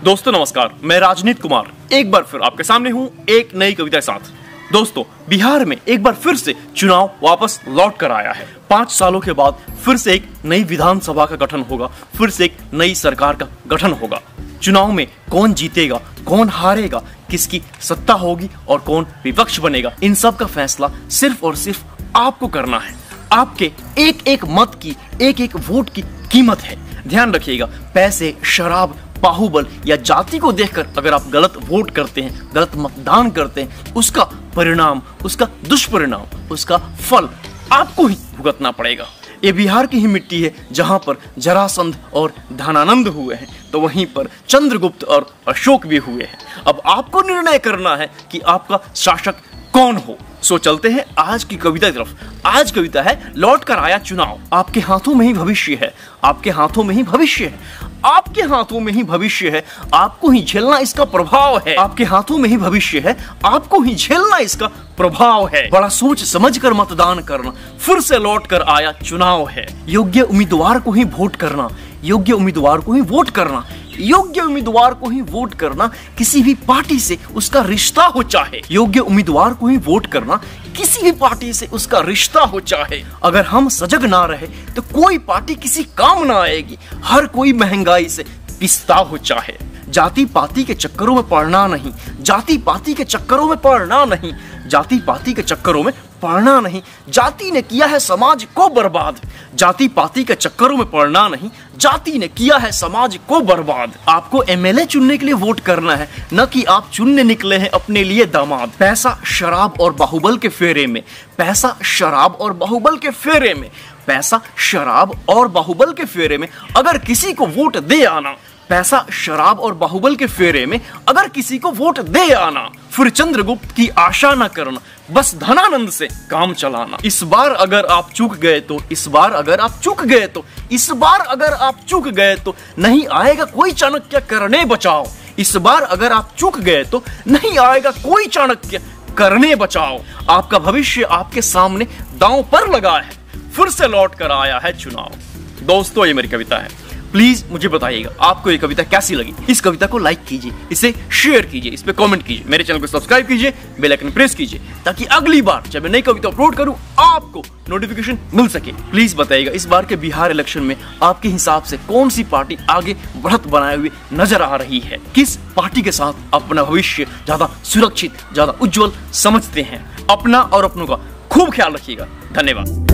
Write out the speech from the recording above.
दोस्तों नमस्कार, मैं राजनीत कुमार एक बार फिर आपके सामने हूँ एक नई कविता के साथ। दोस्तों, बिहार में एक बार फिर से चुनाव वापस लौट कर आया है। 5 सालों के बाद फिर से एक नई विधानसभा का गठन होगा, फिर से एक नई सरकार का गठन होगा। चुनाव में कौन जीतेगा, कौन हारेगा, किसकी सत्ता होगी और कौन विपक्ष बनेगा, इन सब का फैसला सिर्फ और सिर्फ आपको करना है। आपके एक एक मत की, एक एक वोट की कीमत है। ध्यान रखिएगा, पैसे, शराब, बाहुबल या जाति को देखकर अगर आप गलत वोट करते हैं, गलत मतदान करते हैं, उसका परिणाम, उसका दुष्परिणाम, उसका फल आपको ही भुगतना पड़ेगा। ये बिहार की ही मिट्टी है जहां पर जरासंध और धनानंद हुए हैं, तो वहीं पर चंद्रगुप्त और अशोक भी हुए हैं। अब आपको निर्णय करना है कि आपका शासक कौन हो। सो चलते हैं आज की कविता की तरफ। आज कविता है लौट कर आया चुनाव। आपके हाथों में ही भविष्य है, आपके हाथों में ही भविष्य है, आपके हाथों में ही भविष्य है, आपको ही झेलना इसका प्रभाव है। आपके हाथों में ही भविष्य है, आपको ही झेलना इसका प्रभाव है। बड़ा सोच समझ कर मतदान करना, फिर से लौट कर आया चुनाव है। योग्य उम्मीदवार को ही वोट करना, योग्य उम्मीदवार को ही वोट करना, योग्य उम्मीदवार को ही वोट करना, किसी भी पार्टी से उसका रिश्ता हो चाहे। योग्य उम्मीदवार को ही वोट करना, किसी भी पार्टी से उसका रिश्ता हो चाहे। अगर हम सजग ना रहे तो कोई पार्टी किसी काम ना आएगी। हर कोई महंगाई से पिसता हो चाहे। जाति पाति के चक्करों में पड़ना नहीं, जाति पाति के चक्करों में पड़ना नहीं, जाति पाति के चक्करों में पड़ना नहीं। जाति ने किया है समाज को बर्बाद, जाति पाति के चक्करों में पड़ना नहीं, जाति ने किया है समाज को बर्बाद। आपको एमएलए चुनने के लिए वोट करना है, न कि आप चुनने निकले हैं अपने लिए दामाद। पैसा, शराब और बाहुबल के फेरे में, पैसा, शराब और बाहुबल के फेरे में, पैसा, शराब और बाहुबल के फेरे में अगर किसी को वोट दे आना, पैसा, शराब और बाहुबल के फेरे में अगर किसी को वोट दे आना, फिर चंद्रगुप्त की आशा न करना, बस धनानंद से काम चलाना। इस बार अगर आप चूक गए तो, इस बार अगर आप चूक गए तो, इस बार अगर आप चूक गए तो नहीं आएगा कोई चाणक्य करने बचाओ। इस बार अगर आप चूक गए तो नहीं आएगा कोई चाणक्य करने बचाओ। आपका भविष्य आपके सामने दांव पर लगा है, फिर से लौट कर आया है चुनाव। दोस्तों, ये मेरी कविता है। प्लीज मुझे बताइएगा आपको ये कविता कैसी लगी। इस कविता को लाइक कीजिए, इसे शेयर कीजिए, इस पे कमेंट कीजिए, मेरे चैनल को सब्सक्राइब कीजिए, बेल आइकन प्रेस कीजिए, ताकि अगली बार जब मैं नई कविता अपलोड करूं आपको नोटिफिकेशन मिल सके। प्लीज बताइएगा इस बार के बिहार इलेक्शन में आपके हिसाब से कौन सी पार्टी आगे बढ़त बनाए हुए नजर आ रही है, किस पार्टी के साथ अपना भविष्य ज्यादा सुरक्षित, ज्यादा उज्जवल समझते हैं। अपना और अपनों का खूब ख्याल रखिएगा। धन्यवाद।